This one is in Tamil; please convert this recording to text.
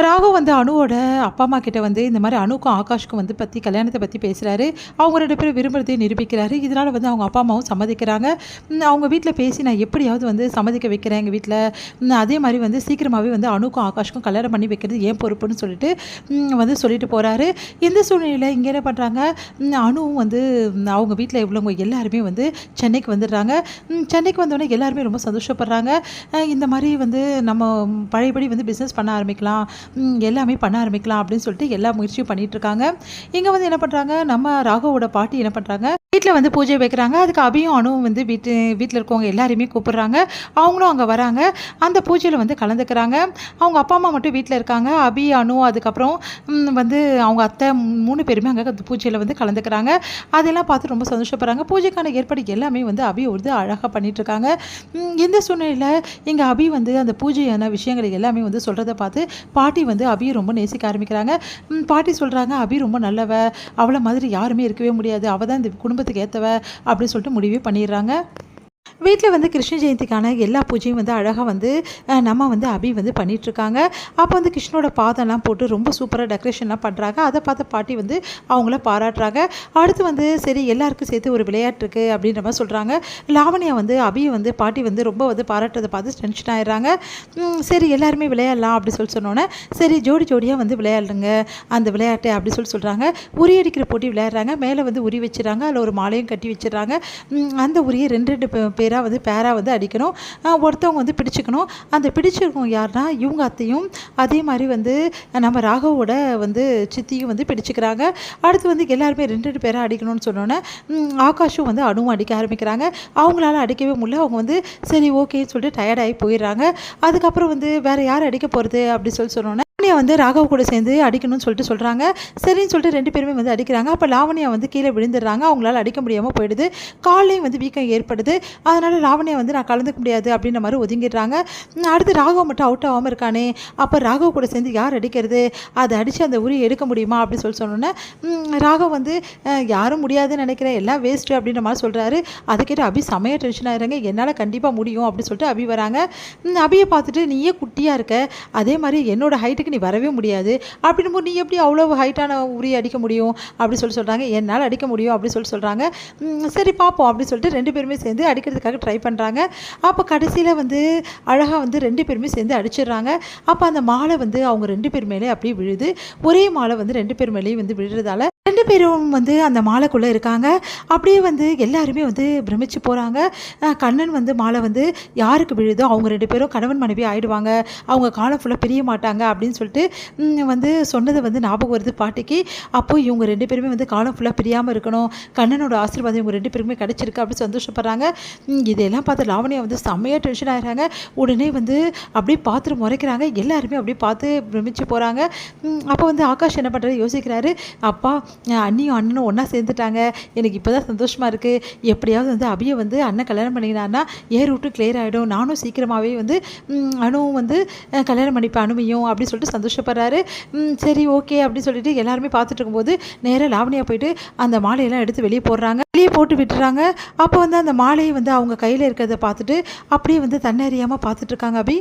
ராகவ் வந்து அனுவோட அப்பா அம்மா கிட்ட வந்து இந்த மாதிரி அனுக்கும் ஆகாஷ்க்கும் வந்து கல்யாணத்தை பற்றி பேசுகிறாரு. அவங்க 2 பேரும் விரும்புறதையும் நிரூபிக்கிறாரு. இதனால் வந்து அவங்க அப்பா அம்மாவும் சம்மதிக்கிறாங்க. அவங்க வீட்டில் பேசி நான் எப்படியாவது வந்து சம்மதிக்க வைக்கிறேன் எங்கள் வீட்டில். அதே மாதிரி வந்து சீக்கிரமாகவே வந்து அனுக்கும் ஆகாஷ்க்கும் கல்யாணம் பண்ணி வைக்கிறது ஏன் பொறுப்புன்னு சொல்லிட்டு வந்து சொல்லிட்டு போகிறாரு. இந்த சூழ்நிலையில் இங்கே என்ன பண்ணுறாங்க, அனுவும் வந்து அவங்க வீட்டில் உள்ளவங்க எல்லாருமே வந்து சென்னைக்கு வந்துடுறாங்க. சென்னைக்கு வந்தோடனே எல்லாருமே ரொம்ப சந்தோஷப்படுறாங்க. இந்த மாதிரி வந்து நம்ம பழையபடி வந்து பிஸ்னஸ் பண்ண ஆரம்பிக்கலாம், எல்லாமே பண்ண ஆரம்பிக்கலாம் அப்படின்னு சொல்லிட்டு எல்லா முயற்சியும் பண்ணிகிட்ருக்காங்க. இங்கே வந்து என்ன பண்ணுறாங்க, நம்ம ராகவோட பாட்டி என்ன பண்ணுறாங்க, வீட்டில் வந்து பூஜை வைக்கிறாங்க. அதுக்கு அபியும் அனுவும் வந்து வீட்டில் இருக்கவங்க எல்லாரையுமே கூப்பிட்றாங்க. அவங்களும் அங்கே வராங்க. அந்த பூஜையில் வந்து கலந்துக்கிறாங்க. அவங்க அப்பா அம்மா மட்டும் வீட்டில் இருக்காங்க. அபி, அனு, அதுக்கப்புறம் வந்து அவங்க அத்தை 3 பேருமே அங்கே அந்த பூஜையில் வந்து கலந்துக்கிறாங்க. அதெல்லாம் பார்த்து ரொம்ப சந்தோஷப்படுறாங்க. பூஜைக்கான ஏற்பாடு எல்லாமே வந்து அபி வந்து அழகாக பண்ணிகிட்ருக்காங்க. இந்த சூழ்நிலையில் எங்கள் அபி வந்து அந்த பூஜையான விஷயங்கள் எல்லாமே வந்து சொல்கிறத பார்த்து பாட்டி வந்து அபியை ரொம்ப நேசிக்க ஆரம்பிக்கிறாங்க. பாட்டி சொல்கிறாங்க, அபி ரொம்ப நல்லவ, அவளை மாதிரி யாருமே இருக்கவே முடியாது, அவள் தான் இந்த குடும்பத்துக்கு ஏற்றவ அப்படின்னு சொல்லிட்டு முடிவே பண்ணிடுறாங்க. வீட்டில் வந்து கிருஷ்ண ஜெயந்திக்கான எல்லா பூஜையும் வந்து அழகாக வந்து நம்ம வந்து அபி வந்து பண்ணிகிட்ருக்காங்க. அப்போ வந்து கிருஷ்ணோட பாதம்லாம் போட்டு ரொம்ப சூப்பராக டெக்கரேஷன்லாம் பண்ணுறாங்க. அதை பார்த்த பாட்டி வந்து அவங்கள பாராட்டுறாங்க. அடுத்து வந்து சரி எல்லாருக்கும் சேர்த்து ஒரு விளையாட்டு இருக்குது அப்படின்ற மாதிரி சொல்கிறாங்க. லாவண்யா வந்து அபியை வந்து பாட்டி வந்து ரொம்ப வந்து பாராட்டுறதை பார்த்து டென்ஷன் ஆகிடுறாங்க. சரி எல்லாருமே விளையாடலாம் அப்படி சொன்னோன்னே சரி ஜோடி ஜோடியாக வந்து விளையாடுங்க அந்த விளையாட்டு அப்படி சொல்கிறாங்க. உரி அடிக்கிற போட்டி விளையாடுறாங்க. மேலே வந்து உரி வச்சுறாங்க. அதில் ஒரு மாலையும் கட்டி வச்சிடறாங்க. அந்த உரியை 2 பேராக வந்து பேராக வந்து அடிக்கணும். ஒருத்தவங்க வந்து பிடிச்சிக்கணும். அந்த பிடிச்சிருக்கவங்க யாருன்னா இவங்க அத்தையும் அதே மாதிரி வந்து நம்ம ராகவோட வந்து சித்தியும் வந்து பிடிச்சிக்கிறாங்க. அடுத்து வந்து எல்லாருமே 2 பேராக அடிக்கணும்னு சொன்னோன்னே ஆகாஷும் வந்து அணுவும் அடிக்க ஆரம்பிக்கிறாங்க. அவங்களால அடிக்கவே முடியல. அவங்க வந்து சரி ஓகேன்னு சொல்லிட்டு டயர்டாகி போயிடுறாங்க. அதுக்கப்புறம் வந்து வேறு யார் அடிக்க போகிறது அப்படி சொன்னோன்னே லாவண்யா வந்து ராகவ் கூட சேர்ந்து அடிக்கணும்னு சொல்லிட்டு சொல்கிறாங்க. சரின்னு சொல்லிட்டு 2 பேருமே வந்து அடிக்கிறாங்க. அப்போ லாவண்யா வந்து கீழே விழுந்துடுறாங்க. அவங்களால அடிக்க முடியாமல் போயிடுது. காலையும் வந்து வீக்கம் ஏற்படுது. அதனால் லாவண்யா வந்து நான் கலந்துக்க முடியாது அப்படின்ற மாதிரி ஒதுங்கிடுறாங்க. அடுத்து ராகவ் மட்டும் அவுட் ஆகாமல் இருக்கானே, அப்போ ராகவ் கூட சேர்ந்து யார் அடிக்கிறது, அதை அடித்து அந்த உரி எடுக்க முடியுமா அப்படி சொன்னோன்னே ராகவ் வந்து யாரும் முடியாதுன்னு நினைக்கிறேன், எல்லாம் வேஸ்ட்டு அப்படின்ற மாதிரி சொல்கிறாரு. அதை கேட்டு அபி செமையாக டென்ஷன் ஆகிறாங்க. என்னால் கண்டிப்பாக முடியும் அப்படின்னு சொல்லிட்டு அபி வராங்க. அபியை பார்த்துட்டு நீயே குட்டியாக இருக்க, அதே மாதிரி என்னோட ஹைட்டுக்கு நீ வரவே முடியாது, அப்படின்னு போது நீ எப்படி அவ்வளோ ஹைட்டான உரி அடிக்க முடியும் அப்படி சொல்கிறாங்க. என்னால் அடிக்க முடியும் அப்படி சொல்கிறாங்க. சரி பார்ப்போம் அப்படின்னு சொல்லிட்டு 2 பேருமே சேர்ந்து அடிக்கிறதுக்காக ட்ரை பண்ணுறாங்க. அப்போ கடைசியில் வந்து அழகாக வந்து 2 பேருமே சேர்ந்து அடிச்சிடுறாங்க. அப்போ அந்த மாலை வந்து அவங்க 2 பேர் மேலே அப்படியே விழுது. ஒரே மாலை வந்து 2 பேர் மேலேயும் வந்து விழுறதால 2 பேரும் வந்து அந்த மாலைக்குள்ளே இருக்காங்க. அப்படியே வந்து எல்லாருமே வந்து பிரமிச்சு போகிறாங்க. கண்ணன் வந்து மாலை வந்து யாருக்கு விழுதோ அவங்க 2 பேரும் கணவன் மனைவி ஆகிடுவாங்க, அவங்க காலம் ஃபுல்லாக பிரிய மாட்டாங்க அப்படின்னு சொல்லிட்டு வந்து சொன்னதை வந்து ஞாபகம் வருது பாட்டிக்கு. அப்போது இவங்க 2 பேருமே வந்து காலம் ஃபுல்லாக பிரியாமல் இருக்கணும், கண்ணனோட ஆசீர்வாதம் இவங்க 2 பேருக்குமே கிடச்சிருக்கு அப்படின்னு சந்தோஷப்படுறாங்க. இதெல்லாம் பார்த்து லாவண்யா வந்து செம்மையாக டென்ஷன் ஆகிறாங்க. உடனே வந்து அப்படியே பார்த்துட்டு முறைக்கிறாங்க. எல்லாருமே அப்படியே பார்த்து பிரமிச்சு போகிறாங்க. அப்போ வந்து ஆகாஷ் என்ன பண்ணுறாரு யோசிக்கிறாரு. அப்பா அண்ணியும் அண்ணனும் ஒன்றா சேர்ந்துட்டாங்க, எனக்கு இப்போ தான் சந்தோஷமாக இருக்குது. எப்படியாவது வந்து அபியை வந்து அண்ணன் கல்யாணம் பண்ணிக்கினான்னா ரூட்டு கிளியர் ஆகிடும், நானும் சீக்கிரமாகவே வந்து அணுவும் வந்து கல்யாணம் பண்ணிப்பேன் அணுவையும் அப்படி சொல்லிட்டு சந்தோஷப்படுறாரு. சரி ஓகே அப்படின்னு சொல்லிட்டு எல்லாருமே பார்த்துட்டு இருக்கும்போது நேராக லாவண்யா போயிட்டு அந்த மாலையெல்லாம் எடுத்து வெளியே போடுறாங்க. வெளியே போட்டு விட்டுறாங்க. அப்போ வந்து அந்த மாலையை வந்து அவங்க கையில் இருக்கிறத பார்த்துட்டு அப்படியே வந்து தன்னறியாமல் பார்த்துட்டு இருக்காங்க அபி.